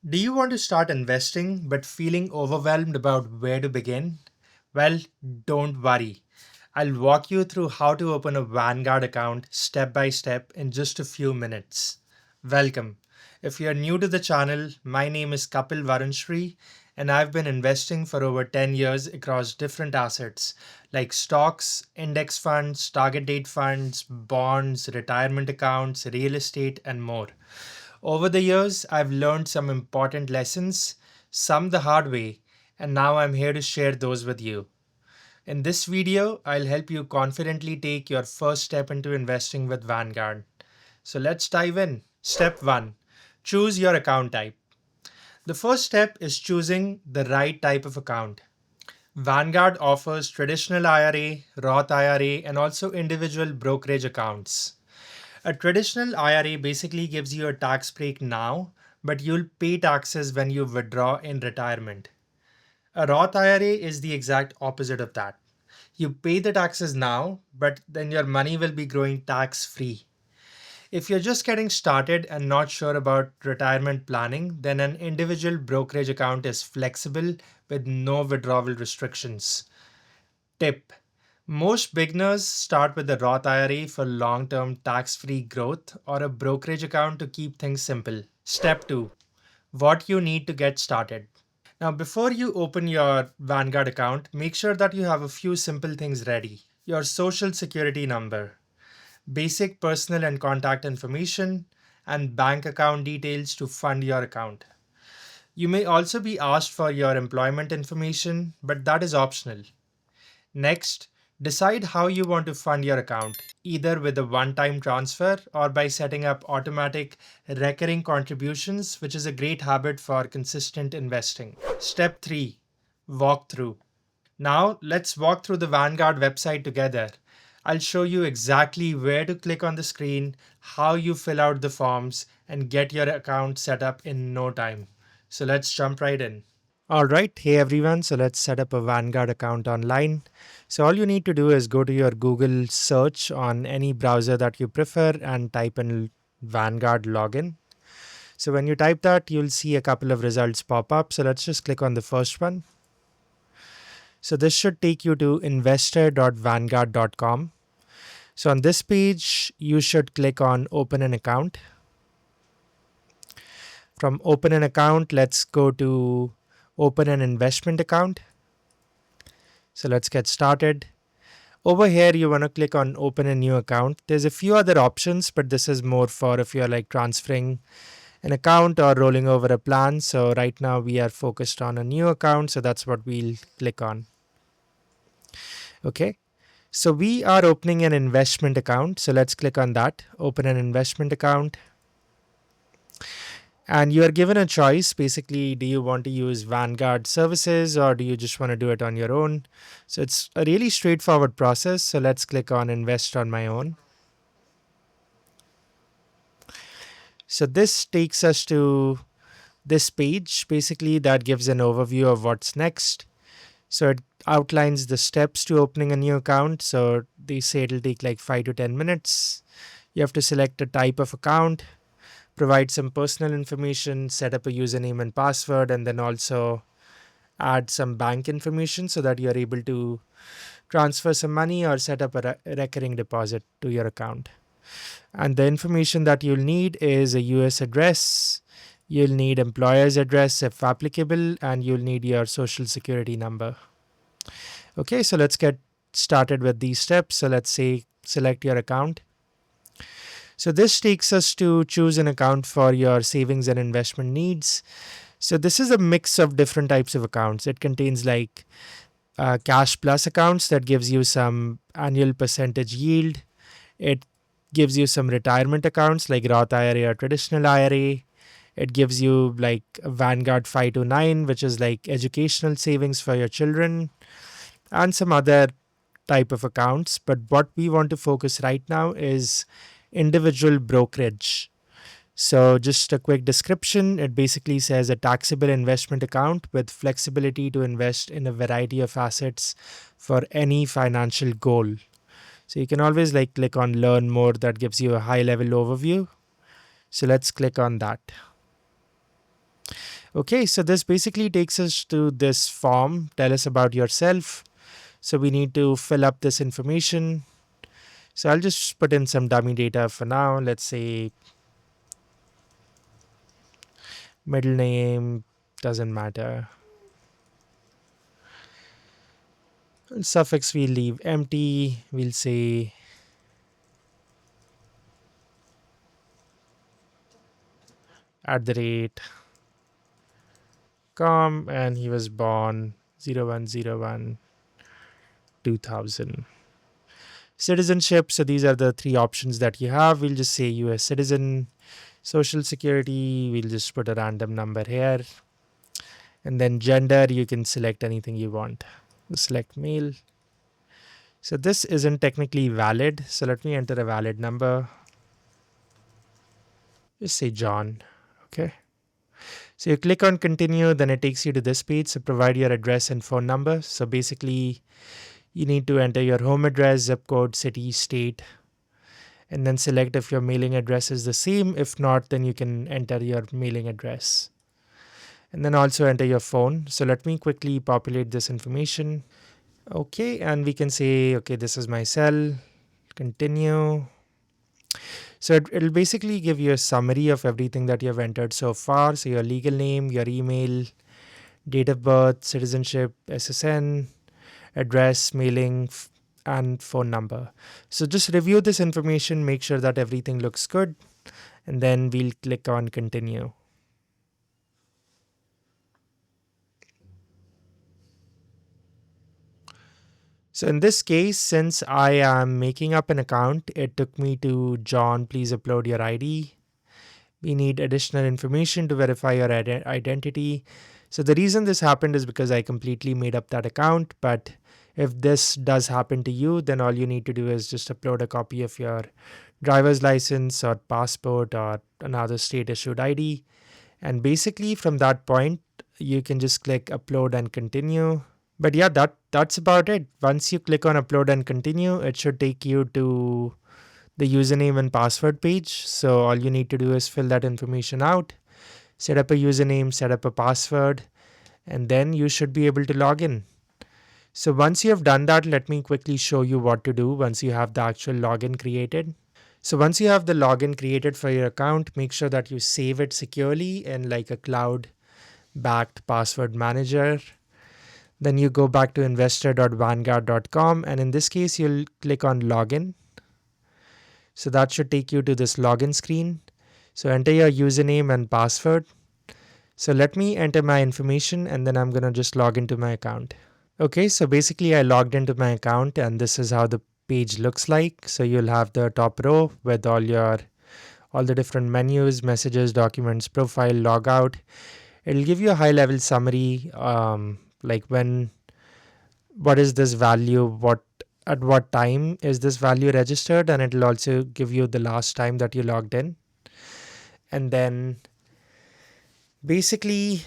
Do you want to start investing but feeling overwhelmed about where to begin? Well, don't worry. I'll walk you through how to open a Vanguard account step by step in just a few minutes. Welcome. If you're new to the channel, my name is Kapil Varunshri and I've been investing for over 10 years across different assets like stocks, index funds, target date funds, bonds, retirement accounts, real estate, and more. Over the years, I've learned some important lessons, some the hard way, and now I'm here to share those with you. In this video, I'll help you confidently take your first step into investing with Vanguard. So let's dive in. Step 1. Choose your account type. The first step is choosing the right type of account. Vanguard offers traditional IRA, Roth IRA, and also individual brokerage accounts. A traditional IRA basically gives you a tax break now, but you'll pay taxes when you withdraw in retirement. A Roth IRA is the exact opposite of that. You pay the taxes now, but then your money will be growing tax free. If you're just getting started and not sure about retirement planning, then an individual brokerage account is flexible with no withdrawal restrictions. Tip: most beginners start with a Roth IRA for long-term tax-free growth or a brokerage account to keep things simple. Step 2. What you need to get started. Now, before you open your Vanguard account, make sure that you have a few simple things ready. Your social security number, basic personal and contact information, and bank account details to fund your account. You may also be asked for your employment information, but that is optional. Next, decide how you want to fund your account, either with a one-time transfer or by setting up automatic recurring contributions, which is a great habit for consistent investing. Step 3. Walkthrough. Now, let's walk through the Vanguard website together. I'll show you exactly where to click on the screen, how you fill out the forms, and get your account set up in no time. So let's jump right in. All right. Hey everyone. So let's set up a Vanguard account online. So all you need to do is go to your Google search on any browser that you prefer and type in Vanguard login. So when you type that, you'll see a couple of results pop up. So let's just click on the first one. So this should take you to investor.vanguard.com. So on this page, you should click on open an account. From open an account, let's go to open an investment account. So let's get started. Over here, you want to click on open a new account. There's a few other options, but this is more for if you're like transferring an account or rolling over a plan. So right now we are focused on a new account. So that's what we'll click on. Okay. So we are opening an investment account. So let's click on that. Open an investment account. And you are given a choice. Basically, do you want to use Vanguard services or do you just want to do it on your own? So it's a really straightforward process. So let's click on invest on my own. So this takes us to this page, basically that gives an overview of what's next. So it outlines the steps to opening a new account. So they say it'll take like 5 to 10 minutes. You have to select a type of account, provide some personal information, set up a username and password, and then also add some bank information so that you're able to transfer some money or set up a recurring deposit to your account. And the information that you'll need is a US address, you'll need employer's address if applicable, and you'll need your social security number. Okay, so let's get started with these steps. So let's say select your account. So this takes us to choose an account for your savings and investment needs. So this is a mix of different types of accounts. It contains like cash plus accounts that gives you some annual percentage yield. It gives you some retirement accounts like Roth IRA or traditional IRA. It gives you like a Vanguard 529, which is like educational savings for your children, and some other type of accounts. But what we want to focus right now is individual brokerage. So just a quick description. It basically says a taxable investment account with flexibility to invest in a variety of assets for any financial goal. So you can always like click on learn more. That gives you a high level overview. So let's click on that. Okay, so this basically takes us to this form. Tell us about yourself. So we need to fill up this information. So I'll just put in some dummy data for now. Let's say middle name, doesn't matter. Suffix we'll leave empty. We'll say @ com, and he was born 01/01/2000. Citizenship. So these are the three options that you have. We'll just say US citizen. Social security, we'll just put a random number here. And then gender, you can select anything you want. Select male. So this isn't technically valid. So let me enter a valid number. Just say John. Okay. So you click on continue, then it takes you to this page. So provide your address and phone number. So basically, you need to enter your home address, zip code, city, state, and then select if your mailing address is the same. If not, then you can enter your mailing address. And then also enter your phone. So let me quickly populate this information. Okay, and we can say, okay, this is my cell. Continue. So it'll basically give you a summary of everything that you have entered so far. So your legal name, your email, date of birth, citizenship, SSN, address, mailing, and phone number. So just review this information, make sure that everything looks good, and then we'll click on continue. So in this case, since I am making up an account, it took me to John, please upload your ID. We need additional information to verify your identity. So the reason this happened is because I completely made up that account. But if this does happen to you, then all you need to do is just upload a copy of your driver's license or passport or another state issued ID. And basically from that point, you can just click upload and continue. But yeah, that's about it. Once you click on upload and continue, it should take you to the username and password page. So all you need to do is fill that information out, set up a username, set up a password, and then you should be able to log in. So once you have done that, let me quickly show you what to do once you have the actual login created. So once you have the login created for your account, make sure that you save it securely in like a cloud backed password manager. Then you go back to investor.vanguard.com, and in this case, you'll click on login. So that should take you to this login screen. So enter your username and password. So let me enter my information and then I'm going to just log into my account. Okay, so basically I logged into my account and this is how the page looks like. So you'll have the top row with all the different menus, messages, documents, profile, logout. It'll give you a high level summary, like what is this value, at what time is this value registered, and it'll also give you the last time that you logged in. And then basically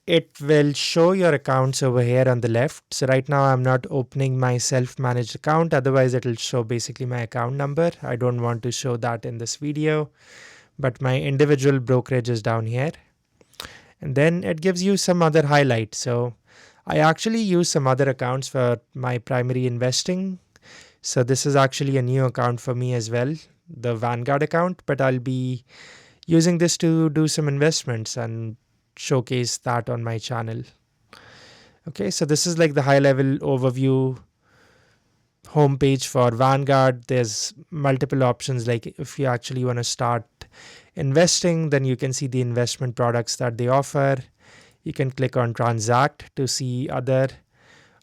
it will show your accounts over here on the left. So right now I'm not opening my self-managed account, otherwise it'll show basically my account number. I don't want to show that in this video, but my individual brokerage is down here. And then it gives you some other highlights. So I actually use some other accounts for my primary investing. So this is actually a new account for me as well, the Vanguard account, but I'll be using this to do some investments and showcase that on my channel. Okay, so this is like the high level overview homepage for Vanguard. There's multiple options. Like if you actually want to start investing, then you can see the investment products that they offer. You can click on transact to see other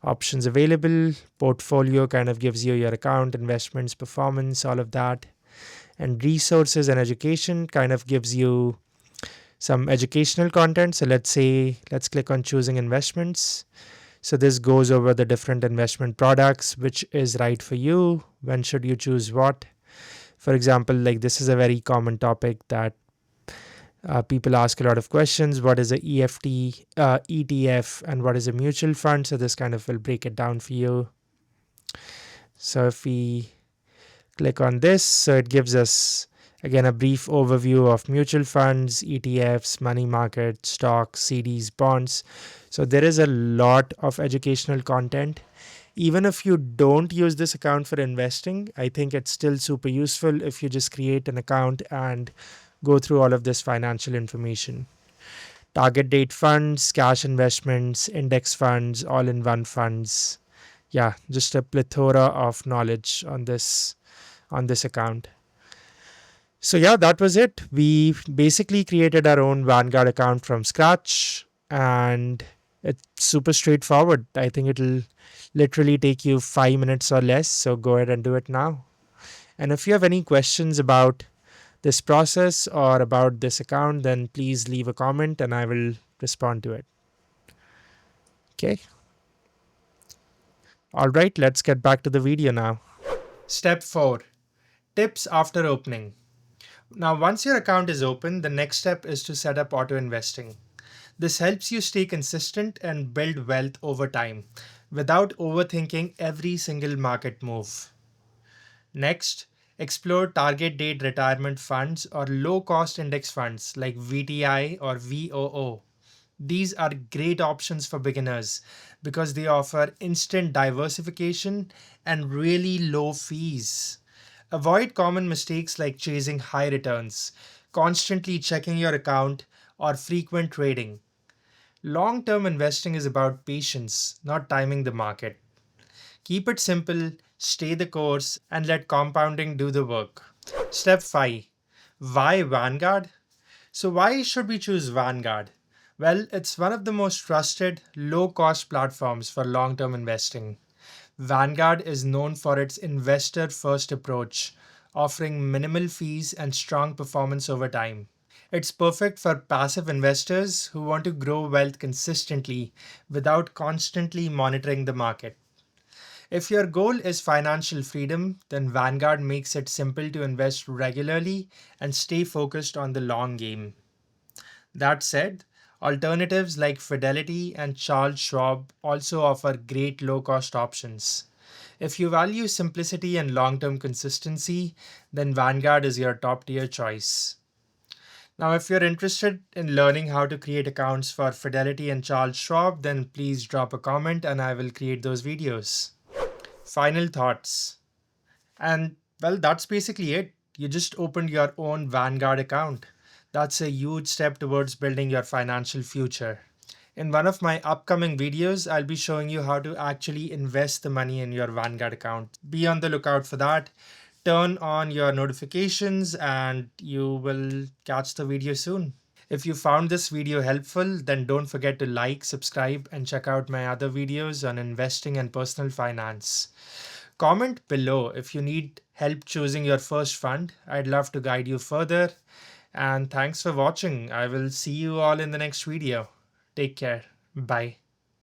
options available. Portfolio kind of gives you your account, investments, performance, all of that. And resources and education kind of gives you some educational content. So let's click on choosing investments. So this goes over the different investment products, which is right for you. When should you choose what? For example, like this is a very common topic that people ask a lot of questions. What is a EFT, ETF, and what is a mutual fund? So this kind of will break it down for you. So if we click on this, so it gives us Again, a brief overview of mutual funds, ETFs, money market, stocks, CDs, bonds. So there is a lot of educational content. Even if you don't use this account for investing, I think it's still super useful if you just create an account and go through all of this financial information. Target date funds, cash investments, index funds, all in one funds. Yeah, just a plethora of knowledge on this account. So yeah, that was it. We basically created our own Vanguard account from scratch, and it's super straightforward. I think it'll literally take you 5 minutes or less. So go ahead and do it now. And if you have any questions about this process or about this account, then please leave a comment and I will respond to it. Okay. All right, let's get back to the video now. Step 4. Tips after opening. Now, once your account is open, the next step is to set up auto investing. This helps you stay consistent and build wealth over time without overthinking every single market move. Next, explore target date retirement funds or low cost index funds like VTI or VOO. These are great options for beginners because they offer instant diversification and really low fees. Avoid common mistakes like chasing high returns, constantly checking your account, or frequent trading. Long term investing is about patience, not timing the market. Keep it simple, stay the course, and let compounding do the work. Step 5. Why Vanguard? So, why should we choose Vanguard? Well, it's one of the most trusted, low cost platforms for long term investing. Vanguard is known for its investor first approach, offering minimal fees and strong performance over time. It's perfect for passive investors who want to grow wealth consistently without constantly monitoring the market. If your goal is financial freedom, then Vanguard makes it simple to invest regularly and stay focused on the long game. That said, alternatives like Fidelity and Charles Schwab also offer great low cost options. If you value simplicity and long term consistency, then Vanguard is your top tier choice. Now, if you're interested in learning how to create accounts for Fidelity and Charles Schwab, then please drop a comment and I will create those videos. Final thoughts. And well, that's basically it. You just opened your own Vanguard account. That's a huge step towards building your financial future. In one of my upcoming videos, I'll be showing you how to actually invest the money in your Vanguard account. Be on the lookout for that. Turn on your notifications and you will catch the video soon. If you found this video helpful, then don't forget to like, subscribe, and check out my other videos on investing and personal finance. Comment below if you need help choosing your first fund. I'd love to guide you further. And thanks for watching. I will see you all in the next video. Take care. Bye.